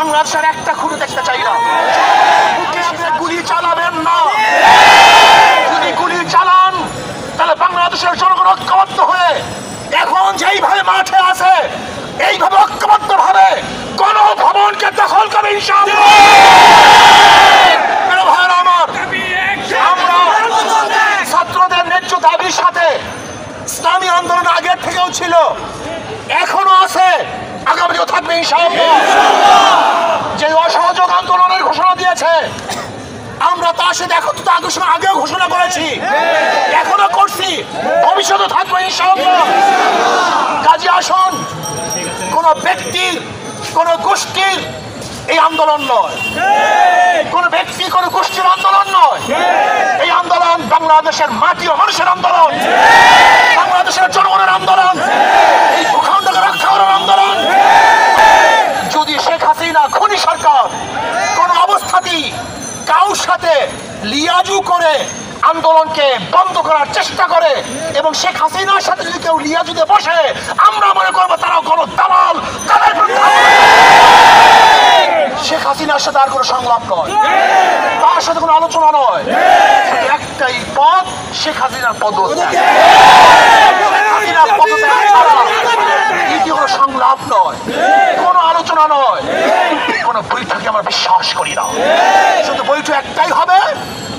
বাংলাদেশের একটা খুঁড়ে দেখতে চাই না। বুকে আপনি গুলি চালাবেন না। যদি গুলি চালান তাহলে বাংলাদেশের জনগণ ঐক্যবদ্ধ হয়ে এখন যেইভাবে মাঠে আছে এইভাবে ঐক্যবদ্ধ ভাবে গণভবনকে দখল করে ইনশাআল্লাহ। আমরা ছাত্রদের ন্যায্য দাবির সাথে ইসলামী আন্দোলন আগের থেকেও ছিল, এখনো আছে, আগামীও থাকবে ইনশাআল্লাহ। যে অসহযোগ আন্দোলনের ঘোষণা দিয়েছে আমরা তার সাথে একত্রিত আগস্ট আগেও ঘোষণা করেছি, এখনো করছি, ভবিষ্যতে থাকবে ইনশাআল্লাহ। কাজে আসুন, কোন ব্যক্তির কোন গোষ্ঠীর এই আন্দোলন নয়, কোন ব্যক্তি কোন গোষ্ঠীর আন্দোলন নয়। এই আন্দোলন বাংলাদেশের মাটি ও মানুষের আন্দোলন, বাংলাদেশের জনগণের আন্দোলন, এই ভূখণ্ডকে রক্ষা করার আন্দোলন। যদি শেখ হাসিনা খুনি সরকার কোন অবস্থাতেই কারোর সাথে লিয়াজু করে আন্দোলনকে বন্ধ করার চেষ্টা করে এবং শেখ হাসিনার সাথে যদি কেউ লিয়াজুতে বসে, আমরা মনে করবো তারাও কোনো দালাল, তাদের শেখ হাসিনার সাথে আর কোনো সংলাপ নয়, তার সাথে কোনো আলোচনা নয়। একটাই পথ, শেখ হাসিনার পদত্যাগ। দ্বিতীয় কোনো সংলাপ নয়, কোনো আলোচনা নয়, কোনো বৈঠকে আমরা বিশ্বাস করি না। শুধু বৈঠক একটাই হবে,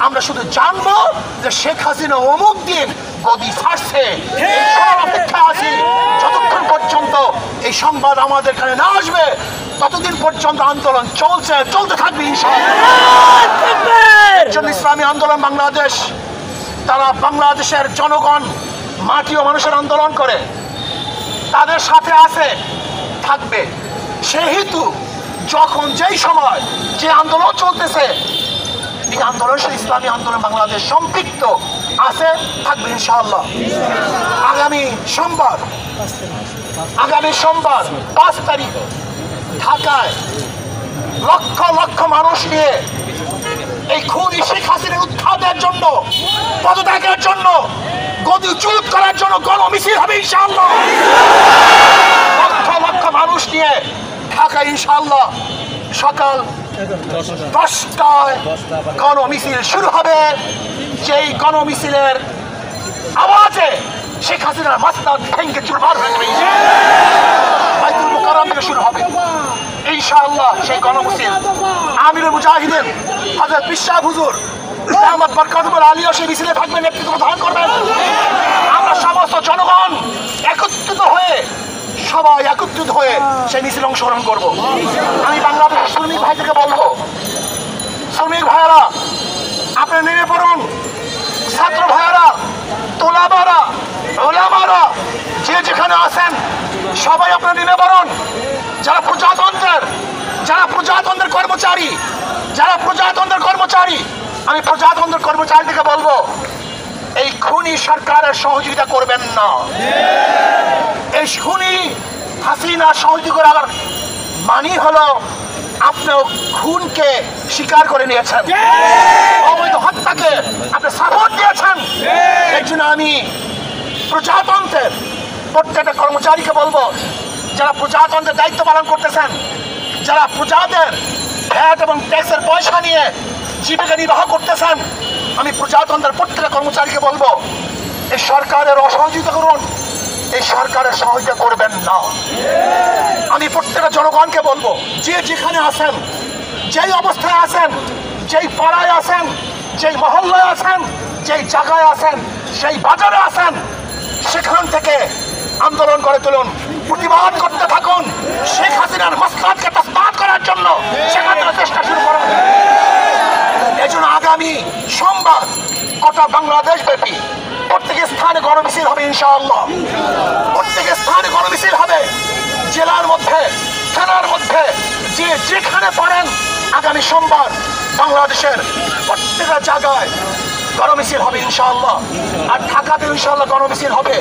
আমরা শুধু জানবো যে শেখ হাসিনা অমুক দিন গদি ছাড়ছে, অপেক্ষা আছি। যতক্ষণ পর্যন্ত এই সংবাদ আমাদের কানে না আসবে ততদিন পর্যন্ত আন্দোলন চলতে থাকবে ইনশাআল্লাহ। ইসলামী আন্দোলন বাংলাদেশ, তারা বাংলাদেশের জনগণ, মাটি ও মানুষের আন্দোলন করে, তাদের সাথে আছে, থাকবে। সেহেতু যখন যেই সময় যে আন্দোলন চলতেছে, এই আন্দোলন ইসলামী আন্দোলন বাংলাদেশ সম্পৃক্ত আছে, থাকবে ইনশাআল্লাহ। আগামী সোমবার 5 তারিখ ঢাকায় লক্ষ লক্ষ মানুষ নিয়ে এই খুনি শেখ হাসিনার উৎখাতের জন্য, পদত্যাগের জন্য, গদিচ্যুত করার জন্য গণমিছিল হবে ইনশাআল্লাহ। লক্ষ লক্ষ মানুষ নিয়ে ঢাকায় ইনশাআল্লাহ সকাল 10টায় গণমিছিল শুরু হবে। যেই গণমিছিলের আওয়াজে শেখ হাসিনার মাস্তান ভেঙে চুরমার হয়ে যাবে। বাইতুল মুকাররম থেকে শুরু হবে ইনশাআল্লাহ সেই গণমিছিল। আমিরুল মুজাহিদিন হযরত বিশ্বাস হুজুর দামাত বরকাতুল আলিয়া সেই মিছিলে থাকবেন, নেতৃত্ব প্রদান করবেন। আমরা সমস্ত জনগণ সবাই একত্রিত হয়ে সেই মিছিলে অংশগ্রহণ করবো। আমি বাংলাদেশের শ্রমিক ভাইদেরকে বলবো, শ্রমিক ভাইয়েরা আপনারা নেমে পড়ুন। ছাত্র ভাইয়েরা, তোলাবারা, ওলামারা, যে যেখানে আছেন সবাই আপনারা নেমে পড়ুন। যারা প্রজাতন্ত্রের কর্মচারী, আমি প্রজাতন্ত্রের কর্মচারীদেরকে বলবো, এই খুনি সরকারের সহযোগিতা করবেন না। এই খুনি হাসিনা সহযোগিতা করার মানি হলো আপনিও খুনকে স্বীকার করে নিয়েছেন, অবৈধ হত্যাকে আপনি সাপোর্ট দিয়েছেন। এর জন্য আমি প্রজাতন্ত্রের প্রত্যেকটা কর্মচারীকে বলবো, যারা প্রজাতন্ত্রের দায়িত্ব পালন করতেছেন, যারা প্রজাদের ভ্যাট এবং ট্যাক্সের পয়সা নিয়ে জীবিকা নির্বাহ করতেছেন, আমি প্রজাতন্ত্রের প্রত্যেকটা কর্মচারীকে বলবো, এই সরকারের অসহযোগিতা করুন, এই সরকারের সহযোগিতা করবেন না। আমি প্রত্যেকটা জনগণকে বলবো, যে যেখানে আছেন, যেই অবস্থায় আছেন, যেই পাড়ায় আছেন, যেই মহল্লায় আছেন, যেই জায়গায় আছেন, সেই বাজারে আছেন, সেখান থেকে আন্দোলন করে তুলুন, প্রতিবাদ করতে থাকুন। শেখ হাসিনার মাসলাতকে তসমাত করার জন্য সেখান থেকে চেষ্টা শুরু করুন। এই জন্য আগামী সোমবার গোটা বাংলাদেশ ব্যাপী প্রত্যেক স্থানে গণমিছিল হবে ইনশাআল্লাহ। প্রত্যেক স্থানে গণমিছিল হবে, জেলার মধ্যে, থানার মধ্যে, যে যেখানে পারেন আগামী সোমবার বাংলাদেশের প্রত্যেকটা জায়গায় গণমিছিল হবে ইনশাআল্লাহ। আর ঢাকাতে ইনশাআল্লাহ গণমিছিল হবে।